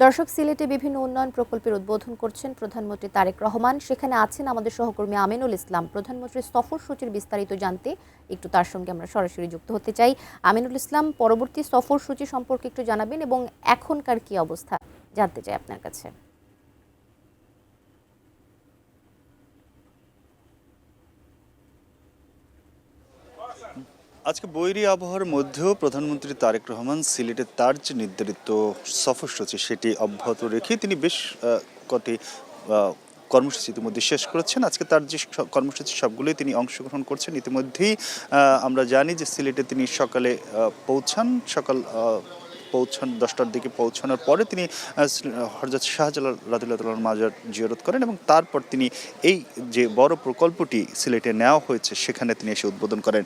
দর্শক, সিলেটে বিভিন্ন উন্নয়ন প্রকল্পের উদ্বোধন করছেন প্রধানমন্ত্রী তারেক রহমান। সেখানে আছেন আমাদের সহকর্মী আমিনুল ইসলাম। প্রধানমন্ত্রীর সফরসূচির বিস্তারিত জানতে একটু তার সঙ্গে আমরা সরাসরি যুক্ত হতে চাই। আমিনুল ইসলাম, পরবর্তী সফরসূচি সম্পর্কে একটু জানাবেন এবং এখনকার কি অবস্থা জানতে চাই আপনার কাছে। আজকে বৈরী আবহাওয়ার মধ্যেও প্রধানমন্ত্রী তারেক রহমান সিলেটে তার যে নির্ধারিত সফরসূচি সেটি অব্যাহত রেখে তিনি বেশ কটি কর্মসূচি ইতিমধ্যে শেষ করেছেন। আজকে তার যে কর্মসূচি সবগুলোই তিনি অংশগ্রহণ করছেন। ইতিমধ্যেই আমরা জানি যে সিলেটে তিনি সকালে সকাল 10টার দিকে পৌঁছানোর পরে তিনি হযরত শাহজালাল রাদিয়াল্লাহু তাআলার মাজার জিয়ারত করেন এবং তারপর তিনি এই যে বড় প্রকল্পটি সিলেটে নেওয়া হয়েছে সেখানে তিনি এসে উদ্বোধন করেন।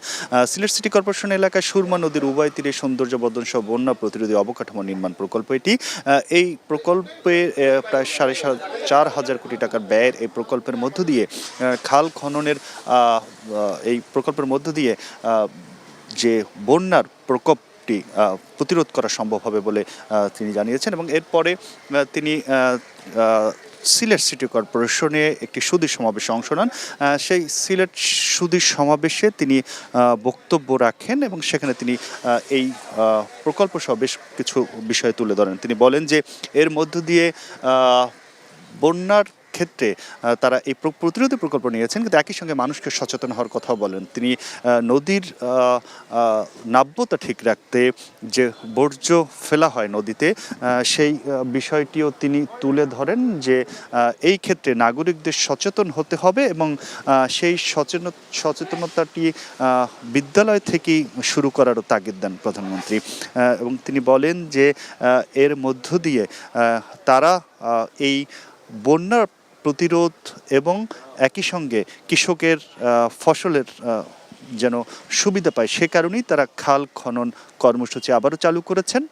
সিলেট সিটি কর্পোরেশন এলাকায় সুরমা নদীর উভয় তীরে সৌন্দর্যবর্ধন সহ বন্যা প্রতিরোধী অবকাঠামো নির্মাণ প্রকল্প এটি। এই প্রকল্পে প্রায় 4.5 কোটি টাকার ব্যয়ের এই প্রকল্পের মধ্য দিয়ে খাল খননের এই প্রকল্পের মধ্য দিয়ে যে বন্যার প্রকোপ প্রতিরোধ করা সম্ভব হবে বলে তিনি জানিয়েছেন এবং এরপরে তিনি সিলেট সিটি কর্পোরেশনে একটি সুধী সমাবেশে অংশ নেন। সেই সিলেট সুধী সমাবেশে তিনি বক্তব্য রাখেন এবং সেখানে তিনি এই প্রকল্প সহ বেশ কিছু বিষয় তুলে ধরেন। তিনি বলেন যে এর মধ্য দিয়ে বন্যার ক্ষেত্রে তারা এই প্রতিরোধী প্রকল্প নিয়েছেন, কিন্তু একই সঙ্গে মানুষকে সচেতন হওয়ার কথাও বলেন। তিনি নদীর নাব্যতা ঠিক রাখতে যে বর্জ্য ফেলা হয় নদীতে সেই বিষয়টিও তিনি তুলে ধরেন যে এই ক্ষেত্রে নাগরিকদের সচেতন হতে হবে এবং সেই সচেতনতাটি বিদ্যালয় থেকেই শুরু করারও তাগিদ দেন প্রধানমন্ত্রী। এবং তিনি বলেন যে এর মধ্য দিয়ে তারা এই বন্যার প্রতিরোধ এবং একই সঙ্গে কৃষকের ফসলের যেন সুবিধা পায় সে কারণেই তারা খাল খনন কর্মসূচি আবারও চালু করেছেন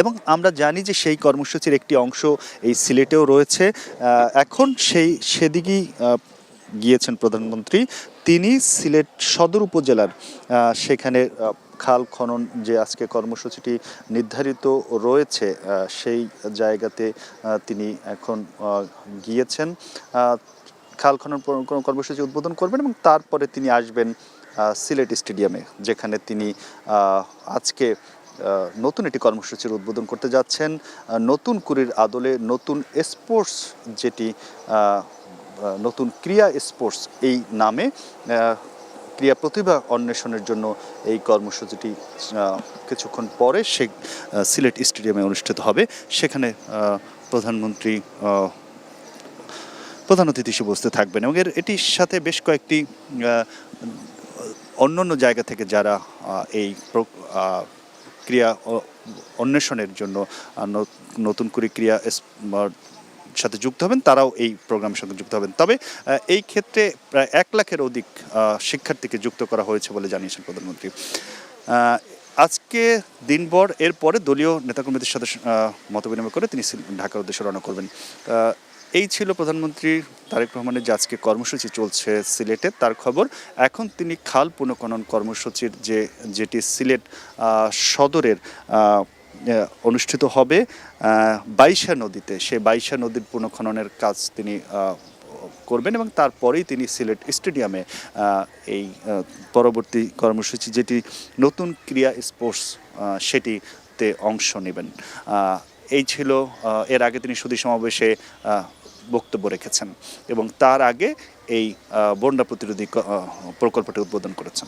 এবং আমরা জানি যে সেই কর্মসূচির একটি অংশ এই সিলেটেও রয়েছে। এখন সেদিকেই গিয়েছেন প্রধানমন্ত্রী। তিনি সিলেট সদর উপজেলার সেখানে খাল খনন যে আজকে কর্মসূচিটি নির্ধারিত রয়েছে সেই জায়গাতে তিনি এখন গিয়েছেন। খাল খনন কর্মসূচি উদ্বোধন করবেন এবং তারপরে তিনি আসবেন সিলেট স্টেডিয়ামে, যেখানে তিনি আজকে নতুন একটি কর্মসূচির উদ্বোধন করতে যাচ্ছেন। নতুন কুড়ির আদলে নতুন স্পোর্টস, যেটি নতুন ক্রীড়া স্পোর্টস এই নামে ক্রীড়া প্রতিভা অন্বেষণের জন্য এই কর্মসূচিটি কিছুক্ষণ পরে সিলেট স্টেডিয়ামে অনুষ্ঠিত হবে। সেখানে প্রধানমন্ত্রী প্রধান অতিথি হিসেবে উপস্থিত থাকবেন এবং এটির সাথে বেশ কয়েকটি অন্যান্য জায়গা থেকে যারা এই ক্রীড়া অন্বেষণের জন্য নতুন করে ক্রীড়া সাথে যুক্ত হবেন, তারাও এই প্রোগ্রামের সঙ্গে যুক্ত হবেন। তবে এই ক্ষেত্রে প্রায় 1 লাখের অধিক শিক্ষার্থীকে যুক্ত করা হয়েছে বলে জানিয়েছেন প্রধানমন্ত্রী। আজকে দিনভর এরপরে দলীয় নেতাকর্মীদের সাথে মতবিনিময় করে তিনি ঢাকার উদ্দেশ্যে রওনা করবেন। এই ছিল প্রধানমন্ত্রী তারেক রহমানের যে আজকে কর্মসূচি চলছে সিলেটে তার খবর। এখন তিনি খাল পুনঃখনন কর্মসূচির যেটি সিলেট সদরের অনুষ্ঠিত হবে বাইশা নদীতে, সেই বাইশা নদীর পুনঃখননের কাজ তিনি করবেন এবং তারপরেই তিনি সিলেট স্টেডিয়ামে এই পরবর্তী কর্মসূচি যেটি নতুন ক্রীড়া স্পোর্টস সেটিতে অংশ নেবেন। এই ছিল, এর আগে তিনি সুধী সমাবেশে বক্তব্য রেখেছেন এবং তার আগে এই বন্যা প্রতিরোধী প্রকল্পটি উদ্বোধন করেছেন।